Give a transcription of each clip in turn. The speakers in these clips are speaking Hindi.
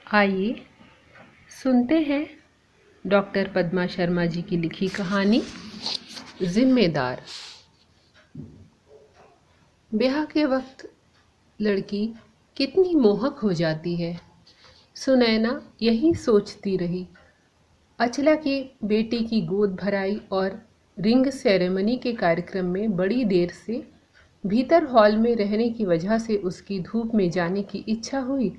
आइए सुनते हैं डॉक्टर पद्मा शर्मा जी की लिखी कहानी जिम्मेदार। ब्याह के वक्त लड़की कितनी मोहक हो जाती है, सुनैना यही सोचती रही। अचला की बेटी की गोद भराई और रिंग सेरेमनी के कार्यक्रम में बड़ी देर से भीतर हॉल में रहने की वजह से उसकी धूप में जाने की इच्छा हुई,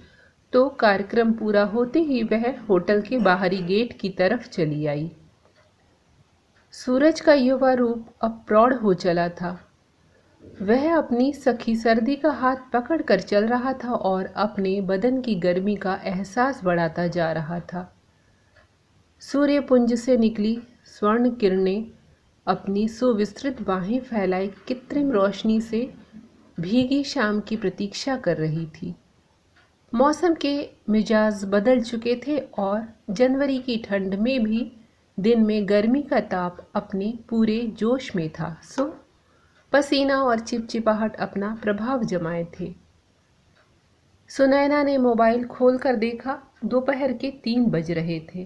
तो कार्यक्रम पूरा होते ही वह होटल के बाहरी गेट की तरफ चली आई। सूरज का युवा रूप अब प्रौढ़ हो चला था। वह अपनी सखी सर्दी का हाथ पकड़कर चल रहा था और अपने बदन की गर्मी का एहसास बढ़ाता जा रहा था। सूर्यपुंज से निकली स्वर्ण किरणें अपनी सुविस्तृत बाहें फैलाए कृत्रिम रोशनी से भीगी शाम की प्रतीक्षा कर रही थी। मौसम के मिजाज बदल चुके थे और जनवरी की ठंड में भी दिन में गर्मी का ताप अपने पूरे जोश में था, सो पसीना और चिपचिपाहट अपना प्रभाव जमाए थे। सुनैना ने मोबाइल खोलकर देखा, दोपहर के 3 बज रहे थे।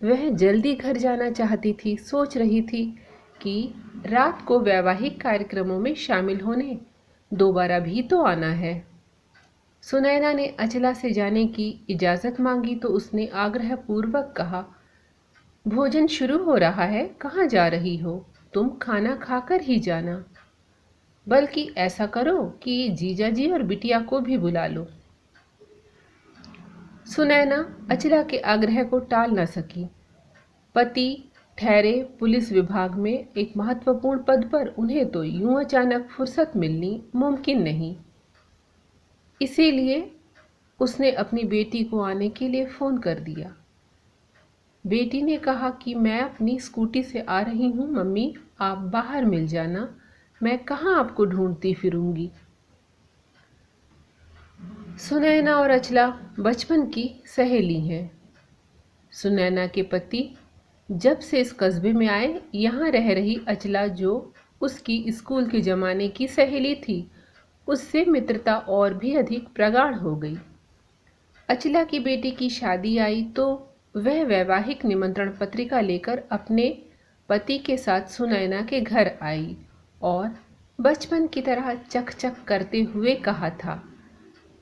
वह जल्दी घर जाना चाहती थी। सोच रही थी कि रात को वैवाहिक कार्यक्रमों में शामिल होने दोबारा भी तो आना है। सुनैना ने अचला से जाने की इजाज़त मांगी तो उसने आग्रहपूर्वक कहा, भोजन शुरू हो रहा है, कहाँ जा रही हो? तुम खाना खाकर ही जाना। बल्कि ऐसा करो कि जीजा जी और बिटिया को भी बुला लो। सुनैना अचला के आग्रह को टाल न सकी। पति ठहरे पुलिस विभाग में एक महत्वपूर्ण पद पर, उन्हें तो यूं अचानक फुर्सत मिलनी मुमकिन नहीं। इसीलिए उसने अपनी बेटी को आने के लिए फ़ोन कर दिया। बेटी ने कहा कि मैं अपनी स्कूटी से आ रही हूँ मम्मी, आप बाहर मिल जाना, मैं कहाँ आपको ढूंढती फिरूंगी। सुनैना और अचला बचपन की सहेली हैं। सुनैना के पति जब से इस कस्बे में आए, यहाँ रह रही अचला जो उसकी स्कूल के ज़माने की सहेली थी, उससे मित्रता और भी अधिक प्रगाढ़ हो गई। अचला की बेटी की शादी आई तो वह वैवाहिक निमंत्रण पत्रिका लेकर अपने पति के साथ सुनैना के घर आई और बचपन की तरह चक-चक करते हुए कहा था,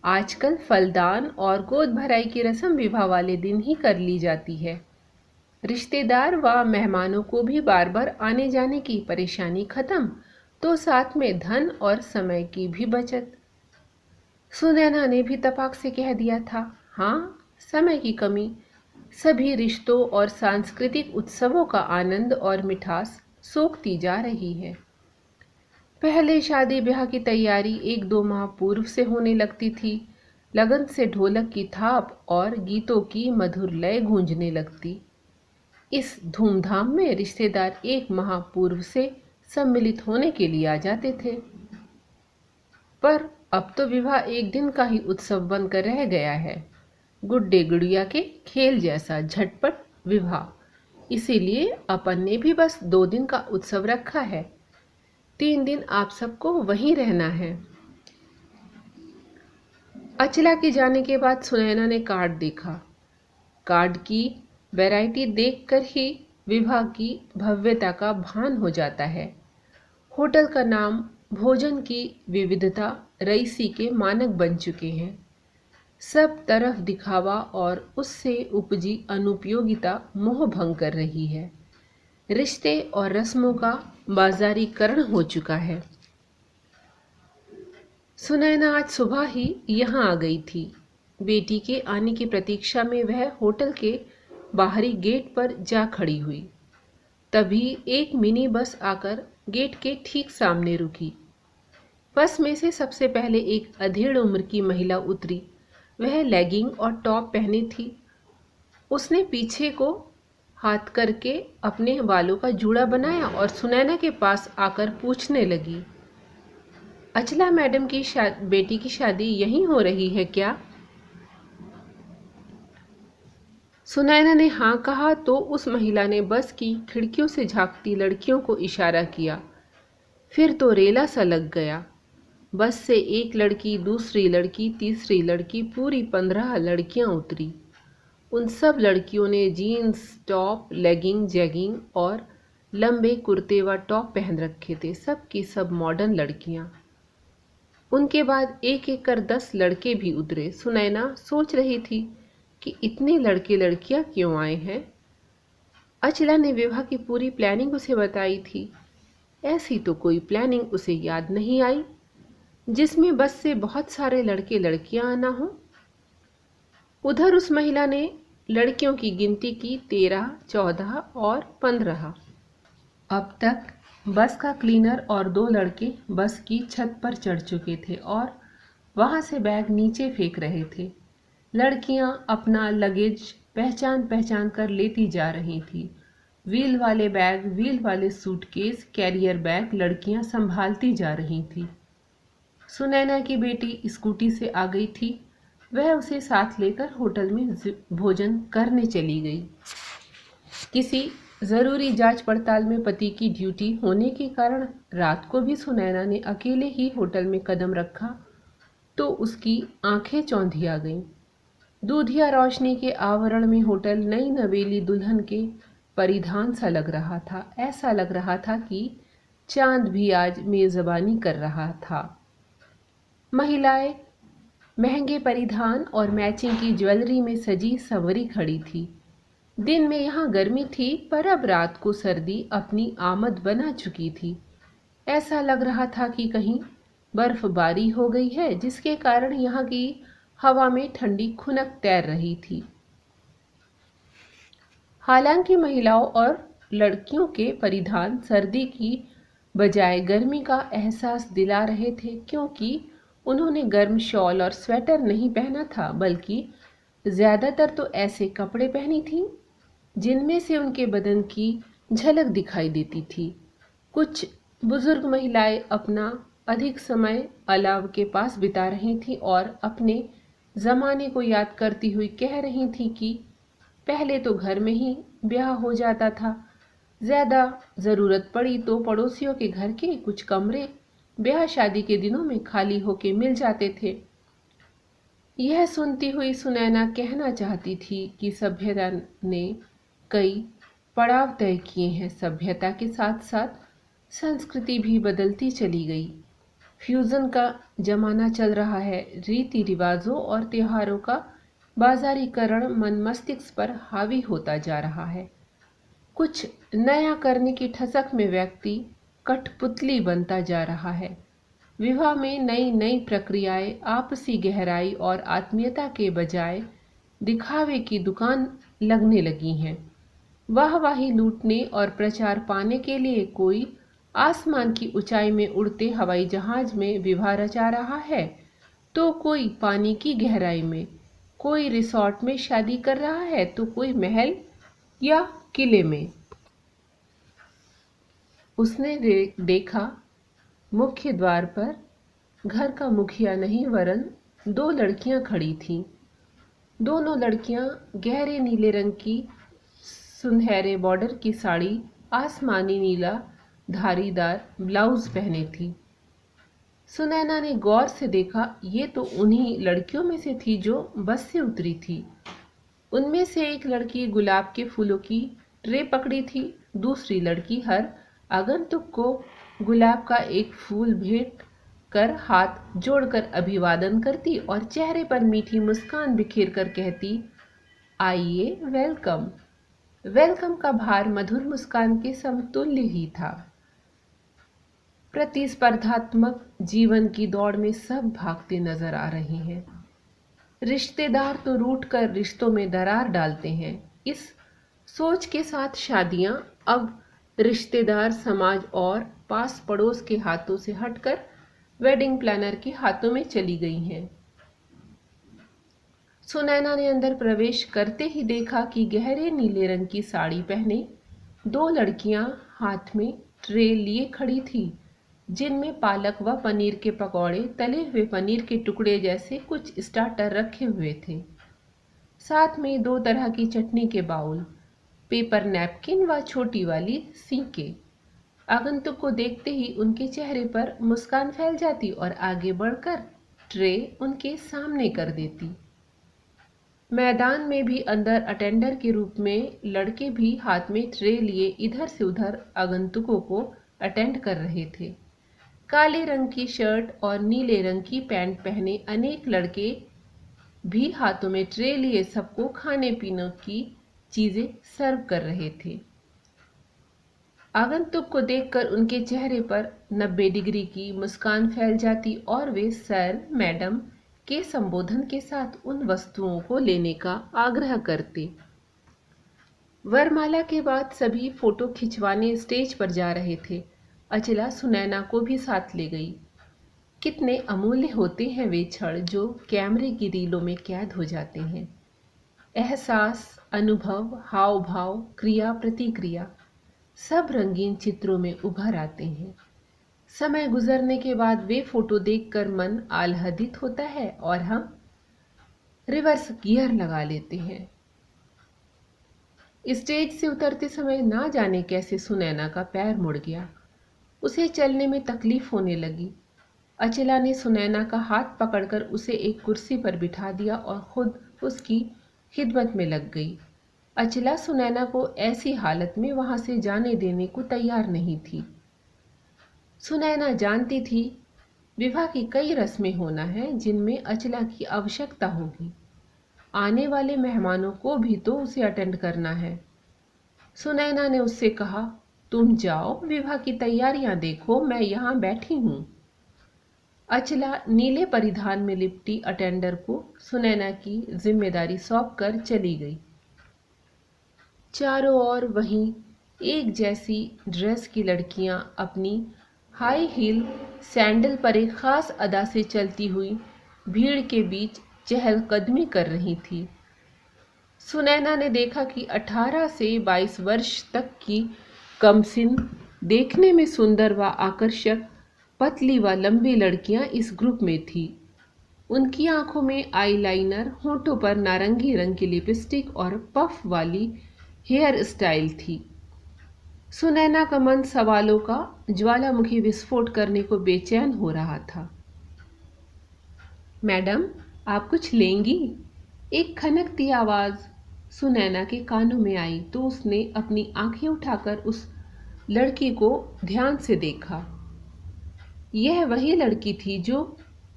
आजकल फलदान और गोद भराई की रस्म विवाह वाले दिन ही कर ली जाती है। रिश्तेदार व मेहमानों को भी बार बार आने जाने की परेशानी खत्म, तो साथ में धन और समय की भी बचत। सुनैना ने भी तपाक से कह दिया था, हाँ, समय की कमी सभी रिश्तों और सांस्कृतिक उत्सवों का आनंद और मिठास सोखती जा रही है। पहले शादी ब्याह की तैयारी 1-2 माह पूर्व से होने लगती थी। लगन से ढोलक की थाप और गीतों की मधुर लय गूंजने लगती। इस धूमधाम में रिश्तेदार 1 माह पूर्व से सम्मिलित होने के लिए आ जाते थे। पर अब तो विवाह एक दिन का ही उत्सव बनकर रह गया है, गुड्डे गुड़िया के खेल जैसा झटपट विवाह। इसीलिए अपन ने भी बस 2 दिन का उत्सव रखा है। 3 दिन आप सबको वहीं रहना है। अचला के जाने के बाद सुनैना ने कार्ड देखा। कार्ड की वैरायटी देखकर ही विवाह की भव्यता का भान हो जाता है। होटल का नाम, भोजन की विविधता रईसी के मानक बन चुके हैं। सब तरफ दिखावा और उससे उपजी अनुपयोगिता मोह भंग कर रही है। रिश्ते और रस्मों का बाजारीकरण हो चुका है। सुनैना आज सुबह ही यहाँ आ गई थी। बेटी के आने की प्रतीक्षा में वह होटल के बाहरी गेट पर जा खड़ी हुई। तभी एक मिनी बस आकर गेट के ठीक सामने रुकी। बस में से सबसे पहले एक अधेड़ उम्र की महिला उतरी। वह लेगिंग और टॉप पहनी थी। उसने पीछे को हाथ करके अपने बालों का जूड़ा बनाया और सुनैना के पास आकर पूछने लगी, अचला मैडम की बेटी की शादी यहीं हो रही है क्या? सुनैना ने हाँ कहा तो उस महिला ने बस की खिड़कियों से झांकती लड़कियों को इशारा किया। फिर तो रेला सा लग गया। बस से एक लड़की, दूसरी लड़की, तीसरी लड़की, पूरी 15 लड़कियां उतरी। उन सब लड़कियों ने जीन्स टॉप, लेगिंग, जैगिंग और लंबे कुर्ते व टॉप पहन रखे थे। सब की सब मॉडर्न लड़कियां। उनके बाद एक एक कर 10 लड़के भी उतरे। सुनैना सोच रही थी कि इतने लड़के लड़कियां क्यों आए हैं। अचला ने विवाह की पूरी प्लानिंग उसे बताई थी। ऐसी तो कोई प्लानिंग उसे याद नहीं आई जिसमें बस से बहुत सारे लड़के लड़कियां आना हो। उधर उस महिला ने लड़कियों की गिनती की 13, 14 और 15। अब तक बस का क्लीनर और 2 लड़के बस की छत पर चढ़ चुके थे और वहां से बैग नीचे फेंक रहे थे। लड़कियां अपना लगेज पहचान पहचान कर लेती जा रही थी। व्हील वाले बैग, व्हील वाले सूटकेस, कैरियर बैग लड़कियां संभालती जा रही थी। सुनैना की बेटी स्कूटी से आ गई थी। वह उसे साथ लेकर होटल में भोजन करने चली गई। किसी ज़रूरी जांच पड़ताल में पति की ड्यूटी होने के कारण रात को भी सुनैना ने अकेले ही होटल में कदम रखा तो उसकी आंखें चौंधिया गईं। दूधिया रोशनी के आवरण में होटल नई नवेली दुल्हन के परिधान सा लग रहा था। ऐसा लग रहा था कि चांद भी आज मेजबानी कर रहा था। महिलाएं महंगे परिधान और मैचिंग की ज्वेलरी में सजी संवरी खड़ी थी। दिन में यहाँ गर्मी थी पर अब रात को सर्दी अपनी आमद बना चुकी थी। ऐसा लग रहा था कि कहीं बर्फबारी हो गई है जिसके कारण यहाँ की हवा में ठंडी खुनक तैर रही थी। हालांकि महिलाओं और लड़कियों के परिधान सर्दी की बजाय गर्मी का एहसास दिला रहे थे क्योंकि उन्होंने गर्म शॉल और स्वेटर नहीं पहना था बल्कि ज़्यादातर तो ऐसे कपड़े पहनी थी जिनमें से उनके बदन की झलक दिखाई देती थी। कुछ बुजुर्ग महिलाएं अपना अधिक समय अलाव के पास बिता रही थीं और अपने ज़माने को याद करती हुई कह रही थीं कि पहले तो घर में ही ब्याह हो जाता था। ज़्यादा ज़रूरत पड़ी तो पड़ोसियों के घर के कुछ कमरे ब्याह शादी के दिनों में खाली होके मिल जाते थे। यह सुनती हुई सुनैना कहना चाहती थी कि सभ्यता ने कई पड़ाव तय किए हैं। सभ्यता के साथ साथ संस्कृति भी बदलती चली गई। फ्यूजन का जमाना चल रहा है। रीति रिवाजों और त्योहारों का बाजारीकरण मन मस्तिष्क पर हावी होता जा रहा है। कुछ नया करने की ठसक में व्यक्ति कठपुतली बनता जा रहा है। विवाह में नई नई प्रक्रियाएं आपसी गहराई और आत्मीयता के बजाय दिखावे की दुकान लगने लगी हैं। वाहवाही लूटने और प्रचार पाने के लिए कोई आसमान की ऊंचाई में उड़ते हवाई जहाज में विवाह रचा रहा है तो कोई पानी की गहराई में, कोई रिसॉर्ट में शादी कर रहा है तो कोई महल या किले में। उसने देखा मुख्य द्वार पर घर का मुखिया नहीं वरन 2 लड़कियां खड़ी थीं। दोनों लड़कियां गहरे नीले रंग की सुनहरे बॉर्डर की साड़ी, आसमानी नीला धारीदार ब्लाउज पहने थी। सुनैना ने गौर से देखा ये तो उन्हीं लड़कियों में से थी जो बस से उतरी थी। उनमें से एक लड़की गुलाब के फूलों की ट्रे पकड़ी थी। दूसरी लड़की हर आगंतुक को गुलाब का एक फूल भेंट कर हाथ जोड़कर अभिवादन करती और चेहरे पर मीठी मुस्कान बिखेर कर कहती, आइए, वेलकम। वेलकम का भार मधुर मुस्कान के समतुल्य ही था। प्रतिस्पर्धात्मक जीवन की दौड़ में सब भागते नजर आ रहे हैं। रिश्तेदार तो रूठ कर रिश्तों में दरार डालते हैं। इस सोच के साथ शादियां अब रिश्तेदार, समाज और पास पड़ोस के हाथों से हटकर वेडिंग प्लानर के हाथों में चली गई हैं। सुनैना ने अंदर प्रवेश करते ही देखा कि गहरे नीले रंग की साड़ी पहने 2 लड़कियां हाथ में ट्रे लिए खड़ी थी जिनमें पालक व पनीर के पकौड़े, तले हुए पनीर के टुकड़े जैसे कुछ स्टार्टर रखे हुए थे। साथ में 2 तरह की चटनी के बाउल, पेपर नैपकिन व छोटी वाली सीके। आगंतुक को देखते ही उनके चेहरे पर मुस्कान फैल जाती और आगे बढ़कर ट्रे उनके सामने कर देती। मैदान में भी अंदर अटेंडर के रूप में लड़के भी हाथ में ट्रे लिए इधर से उधर आगंतुकों को अटेंड कर रहे थे। काले रंग की शर्ट और नीले रंग की पैंट पहने अनेक लड़के भी हाथों में ट्रे लिए सबको खाने पीने की चीजें सर्व कर रहे थे। आगंतुक को देखकर उनके चेहरे पर 90 डिग्री की मुस्कान फैल जाती और वे सर, मैडम के संबोधन के साथ उन वस्तुओं को लेने का आग्रह करते। वरमाला के बाद सभी फोटो खिंचवाने स्टेज पर जा रहे थे। अचला सुनैना को भी साथ ले गई। कितने अमूल्य होते हैं वे क्षण जो कैमरे की रीलों में कैद हो जाते हैं। एहसास, अनुभव, हाव भाव, क्रिया प्रतिक्रिया सब रंगीन चित्रों में उभर आते हैं। समय गुजरने के बाद वे फोटो देखकर मन आह्लादित होता है और हम रिवर्स गियर लगा लेते हैं। स्टेज से उतरते समय ना जाने कैसे सुनैना का पैर मुड़ गया। उसे चलने में तकलीफ होने लगी। अचला ने सुनैना का हाथ पकड़कर उसे एक कुर्सी पर बिठा दिया और खुद उसकी खिदमत में लग गई। अचला सुनैना को ऐसी हालत में वहां से जाने देने को तैयार नहीं थी। सुनैना जानती थी विवाह की कई रस्में होना है जिनमें अचला की आवश्यकता होगी। आने वाले मेहमानों को भी तो उसे अटेंड करना है। सुनैना ने उससे कहा, तुम जाओ विवाह की तैयारियां देखो, मैं यहाँ बैठी हूँ। अचला नीले परिधान में लिपटी अटेंडर को सुनैना की जिम्मेदारी सौंपकर चली गई। चारों ओर वहीं एक जैसी ड्रेस की लड़कियां अपनी हाई हील सैंडल पर एक खास अदा से चलती हुई भीड़ के बीच चहलकदमी कर रही थी। सुनैना ने देखा कि 18 से 22 वर्ष तक की कमसिन, देखने में सुंदर व आकर्षक, पतली व लंबी लड़कियां इस ग्रुप में थी। उनकी आंखों में आईलाइनर, होठों पर नारंगी रंग की लिपस्टिक और पफ वाली हेयर स्टाइल थी। सुनैना का मन सवालों का ज्वालामुखी विस्फोट करने को बेचैन हो रहा था। मैडम, आप कुछ लेंगी? एक खनकती आवाज सुनैना के कानों में आई तो उसने अपनी आंखें उठाकर उस लड़की को ध्यान से देखा। यह वही लड़की थी जो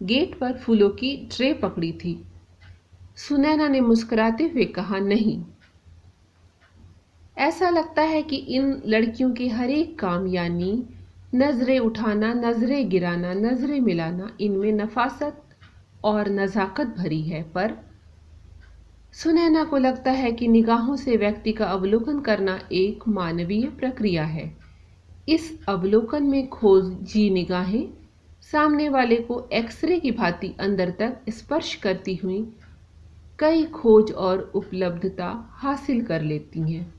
गेट पर फूलों की ट्रे पकड़ी थी। सुनैना ने मुस्कुराते हुए कहा, नहीं। ऐसा लगता है कि इन लड़कियों के हर एक काम यानी नजरें उठाना, नजरें गिराना, नजरें मिलाना, इनमें नफासत और नजाकत भरी है। पर सुनैना को लगता है कि निगाहों से व्यक्ति का अवलोकन करना एक मानवीय प्रक्रिया है। इस अवलोकन में खोजी निगाहें सामने वाले को एक्सरे की भांति अंदर तक स्पर्श करती हुई कई खोज और उपलब्धता हासिल कर लेती हैं।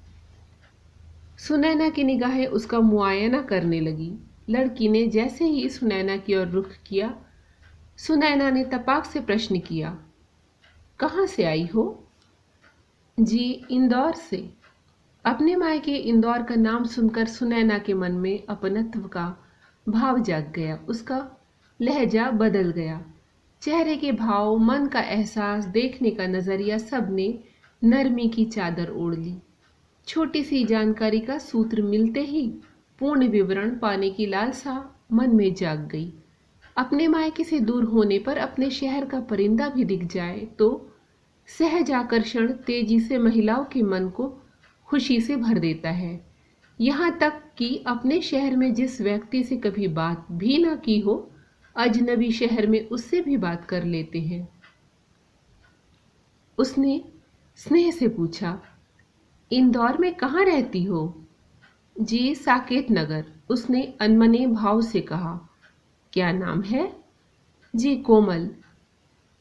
सुनैना की निगाहें उसका मुआयना करने लगी। लड़की ने जैसे ही सुनैना की ओर रुख किया, सुनैना ने तपाक से प्रश्न किया, कहाँ से आई हो? जी, इंदौर से। अपने मायके इंदौर का नाम सुनकर सुनैना के मन में अपनत्व का भाव जाग गया। उसका लहजा बदल गया। चेहरे के भाव, मन का एहसास, देखने का नजरिया सब ने नरमी की चादर ओढ़ ली। छोटी सी जानकारी का सूत्र मिलते ही पूर्ण विवरण पाने की लालसा मन में जाग गई। अपने मायके से दूर होने पर अपने शहर का परिंदा भी दिख जाए तो सहज आकर्षण तेजी से महिलाओं के मन को खुशी से भर देता है। यहाँ तक कि अपने शहर में जिस व्यक्ति से कभी बात भी ना की हो, अजनबी शहर में उससे भी बात कर लेते हैं। उसने स्नेह से पूछा, इंदौर में कहाँ रहती हो? जी, साकेत नगर। उसने अनमने भाव से कहा। क्या नाम है? जी, कोमल।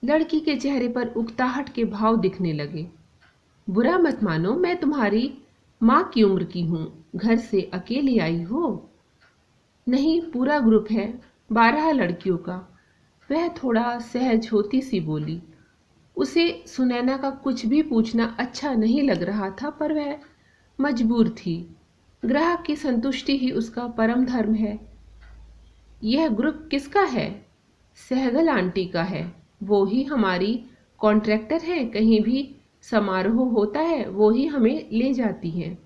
लड़की के चेहरे पर उकताहट के भाव दिखने लगे। बुरा मत मानो, मैं तुम्हारी माँ की उम्र की हूँ। घर से अकेली आई हो? नहीं, पूरा ग्रुप है, 12 लड़कियों का। वह थोड़ा सहज होती सी बोली। उसे सुनैना का कुछ भी पूछना अच्छा नहीं लग रहा था, पर वह मजबूर थी। ग्राहक की संतुष्टि ही उसका परम धर्म है। यह ग्रुप किसका है? सहगल आंटी का है। वो ही हमारी कॉन्ट्रैक्टर है। कहीं भी समारोह होता है वो ही हमें ले जाती हैं।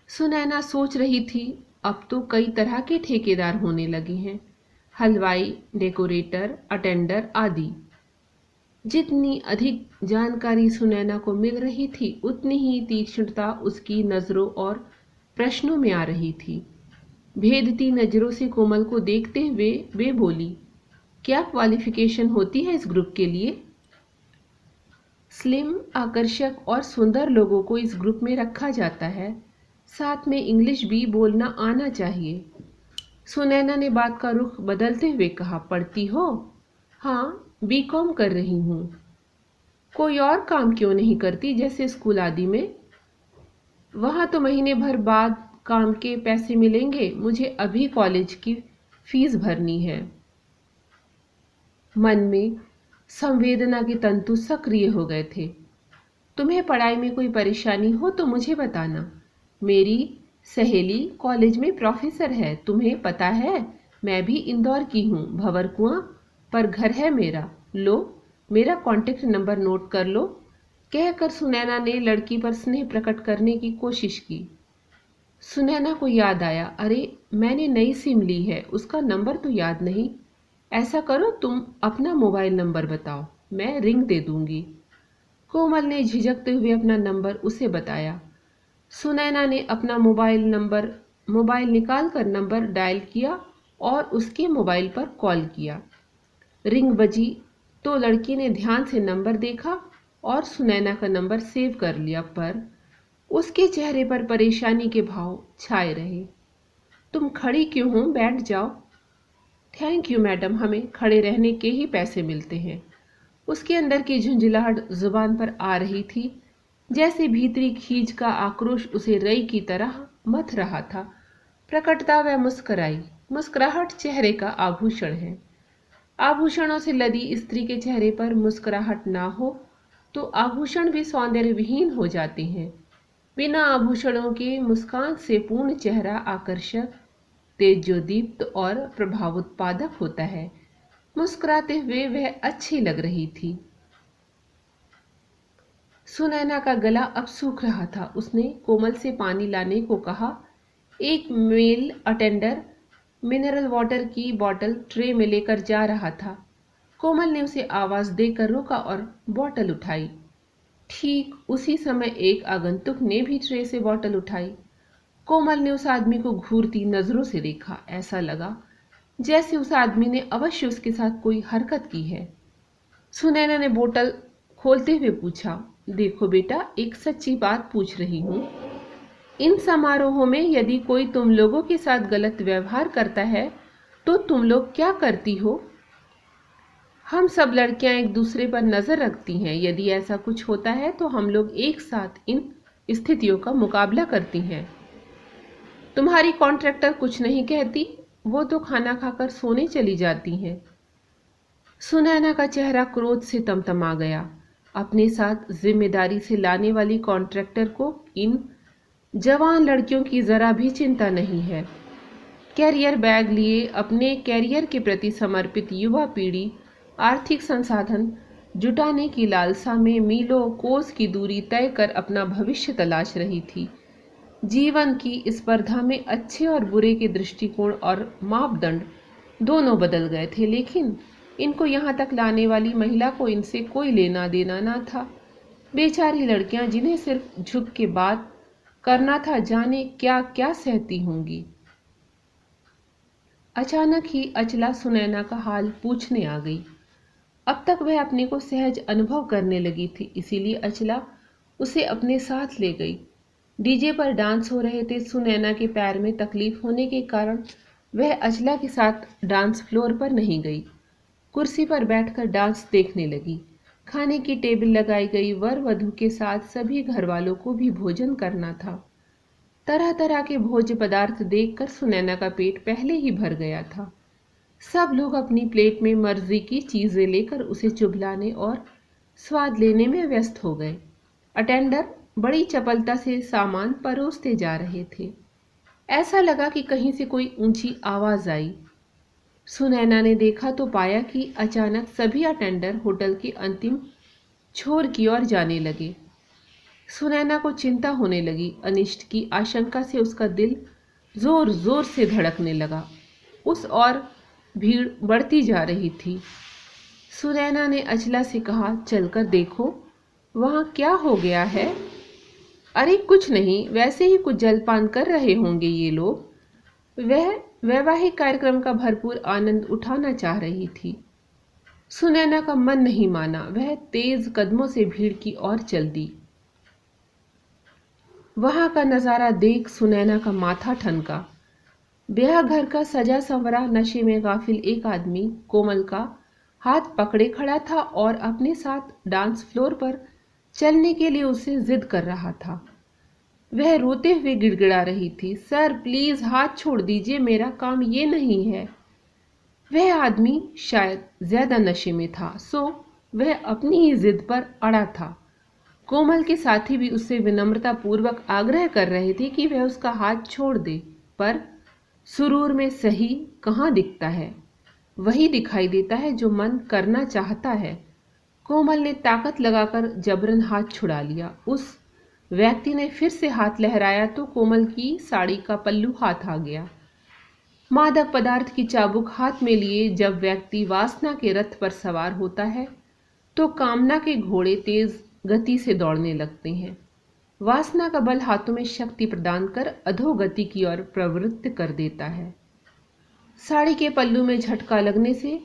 सुनैना सोच रही थी, अब तो कई तरह के ठेकेदार होने लगे हैं, हलवाई, डेकोरेटर, अटेंडर आदि। जितनी अधिक जानकारी सुनैना को मिल रही थी उतनी ही तीक्ष्णता उसकी नजरों और प्रश्नों में आ रही थी। भेदती नजरों से कोमल को देखते हुए वे बोली, क्या क्वालिफिकेशन होती है इस ग्रुप के लिए? स्लिम, आकर्षक और सुंदर लोगों को इस ग्रुप में रखा जाता है। साथ में इंग्लिश भी बोलना आना चाहिए। सुनैना ने बात का रुख बदलते हुए कहा, पढ़ती हो? हाँ, बीकॉम कर रही हूँ। कोई और काम क्यों नहीं करती जैसे स्कूल आदि में? वहाँ तो महीने भर बाद काम के पैसे मिलेंगे, मुझे अभी कॉलेज की फीस भरनी है। मन में संवेदना के तंतु सक्रिय हो गए थे। तुम्हें पढ़ाई में कोई परेशानी हो तो मुझे बताना। मेरी सहेली कॉलेज में प्रोफेसर है, तुम्हें पता है। मैं भी इंदौर की हूँ, भंवरकुआं पर घर है मेरा। लो, मेरा कॉन्टेक्ट नंबर नोट कर लो। कहकर सुनैना ने लड़की पर स्नेह प्रकट करने की कोशिश की। सुनैना को याद आया, अरे मैंने नई सिम ली है, उसका नंबर तो याद नहीं। ऐसा करो, तुम अपना मोबाइल नंबर बताओ, मैं रिंग दे दूंगी। कोमल ने झिझकते हुए अपना नंबर उसे बताया। सुनैना ने अपना मोबाइल निकाल कर नंबर डायल किया और उसके मोबाइल पर कॉल किया। रिंग बजी तो लड़की ने ध्यान से नंबर देखा और सुनैना का नंबर सेव कर लिया, पर उसके चेहरे पर परेशानी के भाव छाए रहे। तुम खड़ी क्यों हो? बैठ जाओ। थैंक यू मैडम, हमें खड़े रहने के ही पैसे मिलते हैं। उसके अंदर की झुंझलाहट जुबान पर आ रही थी, जैसे भीतरी खींच का आक्रोश उसे रई की तरह मथ रहा था। प्रकटता वह मुस्कुराई। मुस्कुराहट चेहरे का आभूषण है। आभूषणों से लदी स्त्री के चेहरे पर मुस्कुराहट ना हो तो आभूषण भी सौंदर्य विहीन हो जाते हैं। बिना आभूषणों के मुस्कान से पूर्ण चेहरा आकर्षक, तेजोदीप्त और प्रभावोत्पादक होता है। मुस्कुराते हुए वह अच्छी लग रही थी। सुनैना का गला अब सूख रहा था। उसने कोमल से पानी लाने को कहा। एक मेल अटेंडर मिनरल वाटर की बोतल ट्रे में लेकर जा रहा था। कोमल ने उसे आवाज देकर रोका और बोतल उठाई। ठीक उसी समय एक आगंतुक ने भी ट्रे से बोतल उठाई। कोमल ने उस आदमी को घूरती नजरों से देखा। ऐसा लगा जैसे उस आदमी ने अवश्य उसके साथ कोई हरकत की है। सुनैना ने बोतल खोलते हुए पूछा, देखो बेटा, एक सच्ची बात पूछ रही हूँ। इन समारोहों में यदि कोई तुम लोगों के साथ गलत व्यवहार करता है तो तुम लोग क्या करती हो? हम सब लड़कियां एक दूसरे पर नजर रखती हैं। यदि ऐसा कुछ होता है तो हम लोग एक साथ इन स्थितियों का मुकाबला करती हैं। तुम्हारी कॉन्ट्रैक्टर कुछ नहीं कहती? वो तो खाना खाकर सोने चली जाती हैं। सुनैना का चेहरा क्रोध से तमतमा गया। अपने साथ जिम्मेदारी से लाने वाली कॉन्ट्रैक्टर को इन जवान लड़कियों की जरा भी चिंता नहीं है। कैरियर बैग लिए अपने कैरियर के प्रति समर्पित युवा पीढ़ी आर्थिक संसाधन जुटाने की लालसा में मीलों कोस की दूरी तय कर अपना भविष्य तलाश रही थी। जीवन की स्पर्धा में अच्छे और बुरे के दृष्टिकोण और मापदंड दोनों बदल गए थे, लेकिन इनको यहाँ तक लाने वाली महिला को इनसे कोई लेना देना ना था। बेचारी लड़कियां जिन्हें सिर्फ झुक के बात करना था, जाने क्या क्या सहती होंगी। अचानक ही अचला सुनैना का हाल पूछने आ गई। अब तक वह अपने को सहज अनुभव करने लगी थी, इसीलिए अचला उसे अपने साथ ले गई। डीजे पर डांस हो रहे थे। सुनैना के पैर में तकलीफ होने के कारण वह अचला के साथ डांस फ्लोर पर नहीं गई। कुर्सी पर बैठकर डांस देखने लगी। खाने की टेबल लगाई गई। वर वधू के साथ सभी घर वालों को भी भोजन करना था। तरह तरह के भोज्य पदार्थ देखकर सुनैना का पेट पहले ही भर गया था। सब लोग अपनी प्लेट में मर्जी की चीजें लेकर उसे चुभलाने और स्वाद लेने में व्यस्त हो गए। अटेंडर बड़ी चपलता से सामान परोसते जा रहे थे। ऐसा लगा कि कहीं से कोई ऊंची आवाज आई। सुनैना ने देखा तो पाया कि अचानक सभी अटेंडर होटल के अंतिम छोर की ओर जाने लगे। सुनैना को चिंता होने लगी। अनिष्ट की आशंका से उसका दिल जोर जोर से धड़कने लगा। उस ओर भीड़ बढ़ती जा रही थी। सुनैना ने अचला से कहा, चलकर देखो वहां क्या हो गया है। अरे कुछ नहीं, वैसे ही कुछ जलपान कर रहे होंगे ये लोग। वह वैवाहिक कार्यक्रम का भरपूर आनंद उठाना चाह रही थी। सुनैना का मन नहीं माना। वह तेज कदमों से भीड़ की ओर चल दी। वहां का नजारा देख सुनैना का माथा ठनका। ब्याह घर का सजा संवरा नशे में गाफिल एक आदमी कोमल का हाथ पकड़े खड़ा था और अपने साथ डांस फ्लोर पर चलने के लिए उसे जिद कर रहा था। वह रोते हुए गिड़गिड़ा रही थी, सर प्लीज हाथ छोड़ दीजिए, मेरा काम ये नहीं है। वह आदमी शायद ज्यादा नशे में था, सो वह अपनी ही जिद पर अड़ा था। कोमल के साथी भी उससे विनम्रता पूर्वक आग्रह कर रहे थे कि वह उसका हाथ छोड़ दे, पर सुरूर में सही कहाँ दिखता है, वही दिखाई देता है जो मन करना चाहता है। कोमल ने ताकत लगाकर जबरन हाथ छुड़ा लिया। उस व्यक्ति ने फिर से हाथ लहराया तो कोमल की साड़ी का पल्लू हाथ आ गया। मादक पदार्थ की चाबुक हाथ में लिए जब व्यक्ति वासना के रथ पर सवार होता है तो कामना के घोड़े तेज गति से दौड़ने लगते हैं। वासना का बल हाथों में शक्ति प्रदान कर अधोगति की ओर प्रवृत्त कर देता है। साड़ी के पल्लू में झटका लगने से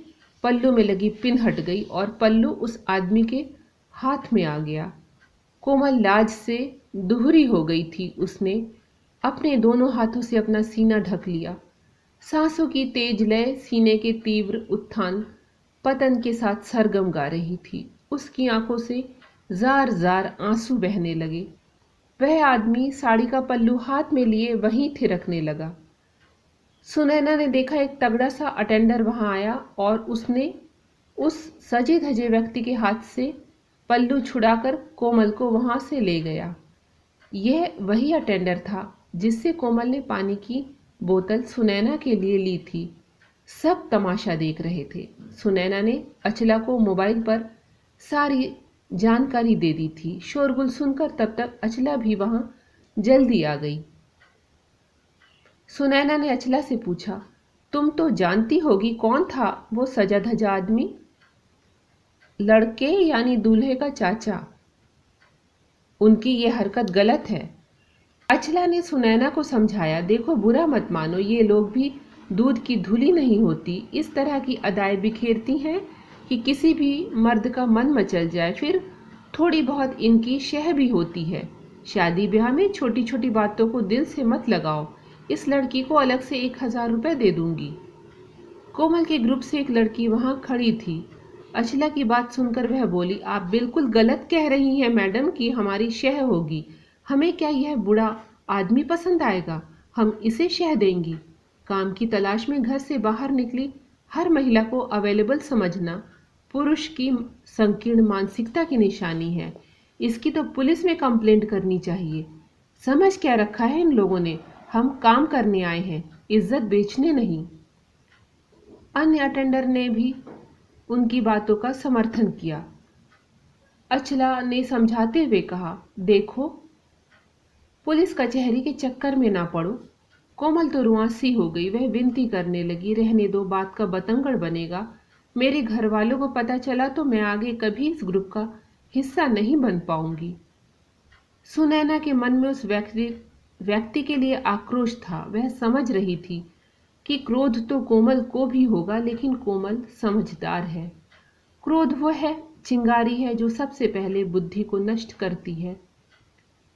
पल्लू में लगी पिन हट गई और पल्लू उस आदमी के हाथ में आ गया। कोमल लाज से दुहरी हो गई थी। उसने अपने दोनों हाथों से अपना सीना ढक लिया। सांसों की तेज लय सीने के तीव्र उत्थान पतन के साथ सरगम गा रही थी। उसकी आंखों से जार जार आंसू बहने लगे। वह आदमी साड़ी का पल्लू हाथ में लिए वहीं थिरकने लगा। सुनैना ने देखा एक तगड़ा सा अटेंडर वहां आया और उसने उस सजे धजे व्यक्ति के हाथ से पल्लू छुड़ाकर कोमल को वहां से ले गया। यह वही अटेंडर था जिससे कोमल ने पानी की बोतल सुनैना के लिए ली थी। सब तमाशा देख रहे थे। सुनैना ने अचला को मोबाइल पर सारी जानकारी दे दी थी। शोरगुल सुनकर तब तक अचला भी वहां जल्दी आ गई। सुनैना ने अचला से पूछा, तुम तो जानती होगी कौन था वो सजा धजा आदमी? लड़के यानी दूल्हे का चाचा। उनकी ये हरकत गलत है। अचला ने सुनैना को समझाया, देखो बुरा मत मानो, ये लोग भी दूध की धुली नहीं होती। इस तरह की अदाएं बिखेरती हैं कि किसी भी मर्द का मन मचल जाए। फिर थोड़ी बहुत इनकी शह भी होती है। शादी ब्याह में छोटी छोटी बातों को दिल से मत लगाओ। इस लड़की को अलग से 1000 रुपये दे दूंगी। कोमल के ग्रुप से एक लड़की वहां खड़ी थी। अचला की बात सुनकर वह बोली, आप बिल्कुल गलत कह रही हैं मैडम कि हमारी शह होगी। हमें क्या यह बूढ़ा आदमी पसंद आएगा? हम इसे शह देंगी। काम की तलाश में घर से बाहर निकली हर महिला को अवेलेबल समझना पुरुष की संकीर्ण मानसिकता की निशानी है। इसकी तो पुलिस में कंप्लेंट करनी चाहिए। समझ क्या रखा है इन लोगों ने? हम काम करने आए हैं, इज्जत बेचने नहीं। अन्य अटेंडर ने भी उनकी बातों का समर्थन किया। अचला ने समझाते हुए कहा, देखो पुलिस कचहरी के चक्कर में ना पड़ो। कोमल तो रुआंसी हो गई। वह विनती करने लगी, रहने दो, बात का बतंगड़ बनेगा। मेरे घर वालों को पता चला तो मैं आगे कभी इस ग्रुप का हिस्सा नहीं बन पाऊंगी। सुनैना के मन में उस व्यक्ति के लिए आक्रोश था। वह समझ रही थी कि क्रोध तो कोमल को भी होगा, लेकिन कोमल समझदार है। क्रोध वो है चिंगारी है जो सबसे पहले बुद्धि को नष्ट करती है।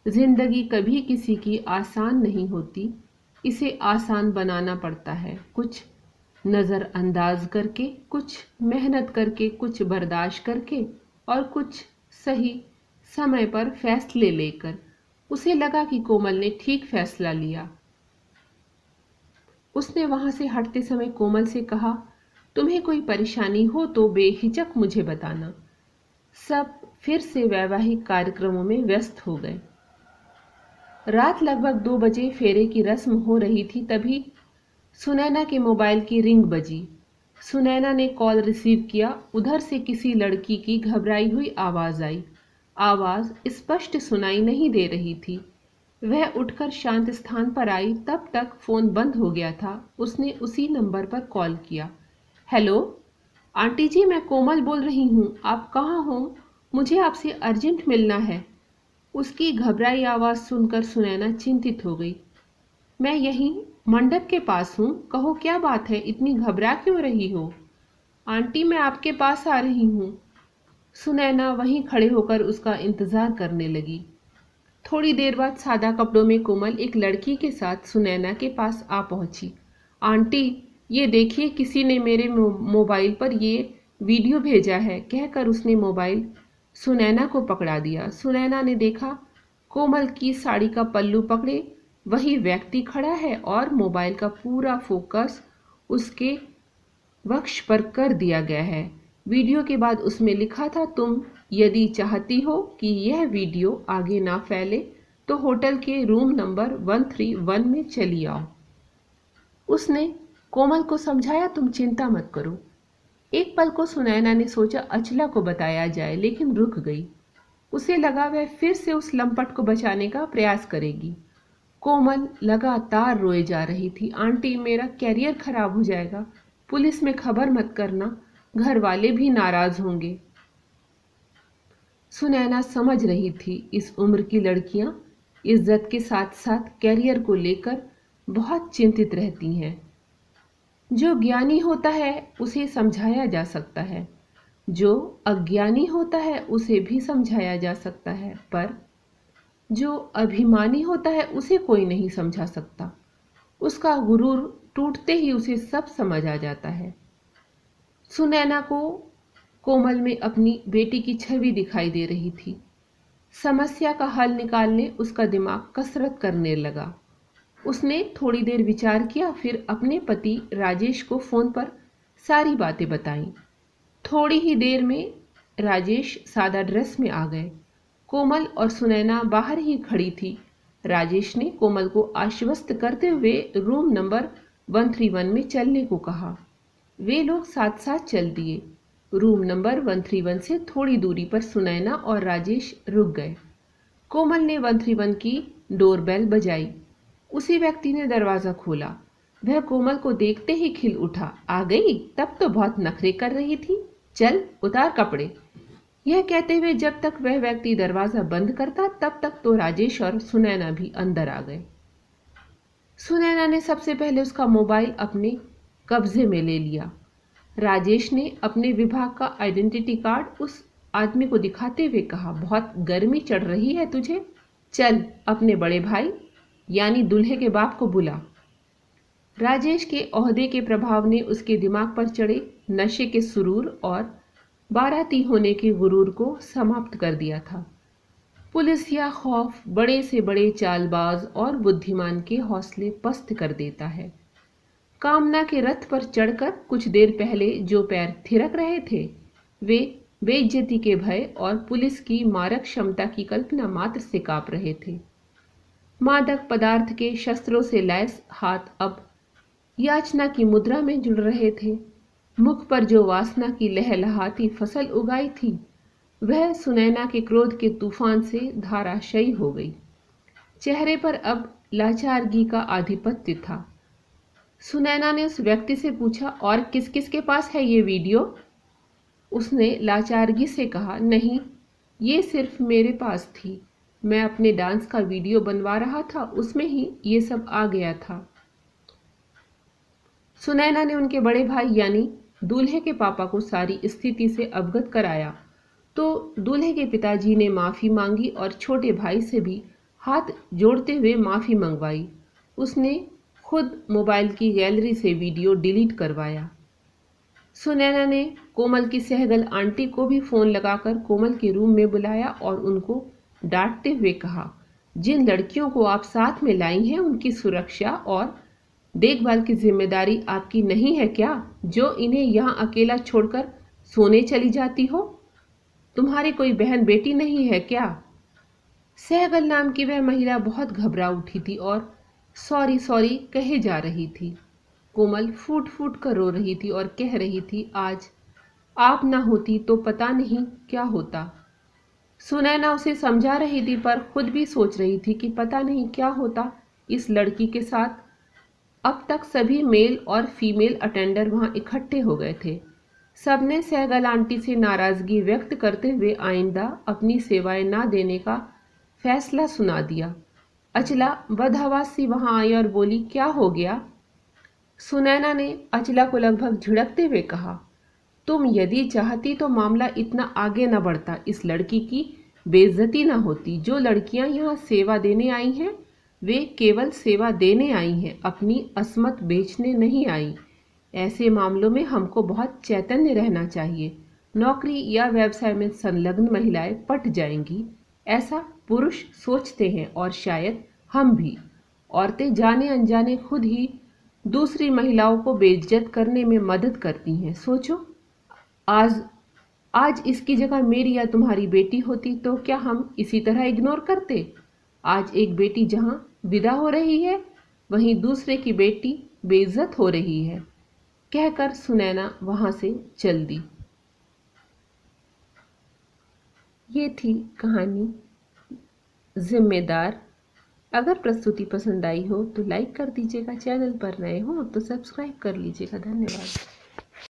जिंदगी कभी किसी की आसान नहीं होती, इसे आसान बनाना पड़ता है। कुछ नज़रअंदाज करके, कुछ मेहनत करके, कुछ बर्दाश्त करके और कुछ सही समय पर फैसले लेकर। उसे लगा कि कोमल ने ठीक फैसला लिया। उसने वहां से हटते समय कोमल से कहा, तुम्हें कोई परेशानी हो तो बेहिचक मुझे बताना। सब फिर से वैवाहिक कार्यक्रमों में व्यस्त हो गए। रात लगभग 2 बजे फेरे की रस्म हो रही थी, तभी सुनैना के मोबाइल की रिंग बजी। सुनैना ने कॉल रिसीव किया। उधर से किसी लड़की की घबराई हुई आवाज़ आई। आवाज़ स्पष्ट सुनाई नहीं दे रही थी। वह उठकर शांत स्थान पर आई। तब तक फ़ोन बंद हो गया था। उसने उसी नंबर पर कॉल किया। हेलो आंटी जी, मैं कोमल बोल रही हूँ। आप कहाँ हो? मुझे आपसे अर्जेंट मिलना है। उसकी घबराई आवाज़ सुनकर सुनैना चिंतित हो गई। मैं यहीं मंडप के पास हूँ। कहो क्या बात है, इतनी घबरा क्यों रही हो? आंटी मैं आपके पास आ रही हूँ। सुनैना वहीं खड़े होकर उसका इंतज़ार करने लगी। थोड़ी देर बाद सादा कपड़ों में कोमल एक लड़की के साथ सुनैना के पास आ पहुंची। आंटी ये देखिए, किसी ने मेरे मोबाइल पर ये वीडियो भेजा है, कहकर उसने मोबाइल सुनैना को पकड़ा दिया। सुनैना ने देखा कोमल की साड़ी का पल्लू पकड़े वही व्यक्ति खड़ा है और मोबाइल का पूरा फोकस उसके वक्ष पर कर दिया गया है। वीडियो के बाद उसमें लिखा था, तुम यदि चाहती हो कि यह वीडियो आगे ना फैले तो होटल के रूम नंबर 131 में चली आओ। उसने कोमल को समझाया, तुम चिंता मत करो। एक पल को सुनैना ने सोचा अचला को बताया जाए, लेकिन रुक गई। उसे लगा वह फिर से उस लंपट को बचाने का प्रयास करेगी। कोमल लगातार रोए जा रही थी। आंटी मेरा कैरियर खराब हो जाएगा, पुलिस में खबर मत करना, घर वाले भी नाराज होंगे। सुनैना समझ रही थी इस उम्र की लड़कियां इज्जत के साथ साथ कैरियर को लेकर बहुत चिंतित रहती हैं। जो ज्ञानी होता है उसे समझाया जा सकता है, जो अज्ञानी होता है उसे भी समझाया जा सकता है, पर जो अभिमानी होता है उसे कोई नहीं समझा सकता। उसका गुरूर टूटते ही उसे सब समझ आ जाता है। सुनैना को कोमल में अपनी बेटी की छवि दिखाई दे रही थी। समस्या का हल निकालने उसका दिमाग कसरत करने लगा। उसने थोड़ी देर विचार किया, फिर अपने पति राजेश को फ़ोन पर सारी बातें बताईं। थोड़ी ही देर में राजेश सादा ड्रेस में आ गए। कोमल और सुनैना बाहर ही खड़ी थी। राजेश ने कोमल को आश्वस्त करते हुए रूम नंबर 131 में चलने को कहा। वे लोग साथ साथ चल दिए। रूम नंबर 131 से थोड़ी दूरी पर सुनैना और राजेश रुक गए। कोमल ने 131 की डोरबेल बजाई। उसी व्यक्ति ने दरवाज़ा खोला। वह कोमल को देखते ही खिल उठा। आ गई? तब तो बहुत नखरे कर रही थी। चल उतार कपड़े। यह कहते हुए जब तक वह व्यक्ति दरवाज़ा बंद करता तब तक तो राजेश और सुनैना भी अंदर आ गए। सुनैना ने सबसे पहले उसका मोबाइल अपने कब्जे में ले लिया। राजेश ने अपने विभाग का आइडेंटिटी कार्ड उस आदमी को दिखाते हुए कहा, बहुत गर्मी चढ़ रही है तुझे, चल अपने बड़े भाई यानी दूल्हे के बाप को बुला। राजेश के ओहदे के प्रभाव ने उसके दिमाग पर चढ़े नशे के सुरूर और बाराती होने के गुरूर को समाप्त कर दिया था। पुलिस या खौफ बड़े से बड़े चालबाज और बुद्धिमान के हौसले पस्त कर देता है। कामना के रथ पर चढ़कर कुछ देर पहले जो पैर थिरक रहे थे, वे बेइज्जती के भय और पुलिस की मारक क्षमता की कल्पना मात्र से कांप रहे थे। मादक पदार्थ के शस्त्रों से लैस हाथ अब याचना की मुद्रा में जुड़ रहे थे। मुख पर जो वासना की लहलहाती फसल उगाई थी, वह सुनैना के क्रोध के तूफान से धाराशायी हो गई। चेहरे पर अब लाचारगी का आधिपत्य था। सुनैना ने उस व्यक्ति से पूछा, और किस किस के पास है ये वीडियो? उसने लाचारगी से कहा, नहीं, ये सिर्फ मेरे पास थी। मैं अपने डांस का वीडियो बनवा रहा था, उसमें ही ये सब आ गया था। सुनैना ने उनके बड़े भाई यानी दूल्हे के पापा को सारी स्थिति से अवगत कराया तो दूल्हे के पिताजी ने माफ़ी मांगी और छोटे भाई से भी हाथ जोड़ते हुए माफ़ी मंगवाई। उसने खुद मोबाइल की गैलरी से वीडियो डिलीट करवाया। सुनैना ने कोमल की सहगल आंटी को भी फ़ोन लगाकर कोमल के रूम में बुलाया और उनको डांटते हुए कहा, जिन लड़कियों को आप साथ में लाई हैं उनकी सुरक्षा और देखभाल की जिम्मेदारी आपकी नहीं है क्या, जो इन्हें यहाँ अकेला छोड़कर सोने चली जाती हो? तुम्हारी कोई बहन बेटी नहीं है क्या? सहगल नाम की वह महिला बहुत घबरा उठी थी और सॉरी सॉरी कहे जा रही थी। कोमल फूट फूट कर रो रही थी और कह रही थी, आज आप ना होती तो पता नहीं क्या होता। सुनैना उसे समझा रही थी पर खुद भी सोच रही थी कि पता नहीं क्या होता इस लड़की के साथ। अब तक सभी मेल और फीमेल अटेंडर वहां इकट्ठे हो गए थे। सबने सहगल आंटी से नाराजगी व्यक्त करते हुए आइंदा अपनी सेवाएं ना देने का फैसला सुना दिया। अचला बदहवास सी वहां आई और बोली, क्या हो गया? सुनैना ने अचला को लगभग झिड़कते हुए कहा, तुम यदि चाहती तो मामला इतना आगे न बढ़ता, इस लड़की की बेइज्जती न होती। जो लड़कियां यहाँ सेवा देने आई हैं वे केवल सेवा देने आई हैं, अपनी अस्मत बेचने नहीं आई। ऐसे मामलों में हमको बहुत चैतन्य रहना चाहिए। नौकरी या व्यवसाय में संलग्न महिलाएं पट जाएंगी, ऐसा पुरुष सोचते हैं और शायद हम भी। औरतें जाने अनजाने खुद ही दूसरी महिलाओं को बेइज्जत करने में मदद करती हैं। सोचो, आज आज इसकी जगह मेरी या तुम्हारी बेटी होती तो क्या हम इसी तरह इग्नोर करते? आज एक बेटी जहां विदा हो रही है वहीं दूसरे की बेटी बेइज्जत हो रही है, कहकर सुनैना वहां से चल दी। ये थी कहानी जिम्मेदार। अगर प्रस्तुति पसंद आई हो तो लाइक कर दीजिएगा, चैनल पर नए हो तो सब्सक्राइब कर लीजिएगा। धन्यवाद।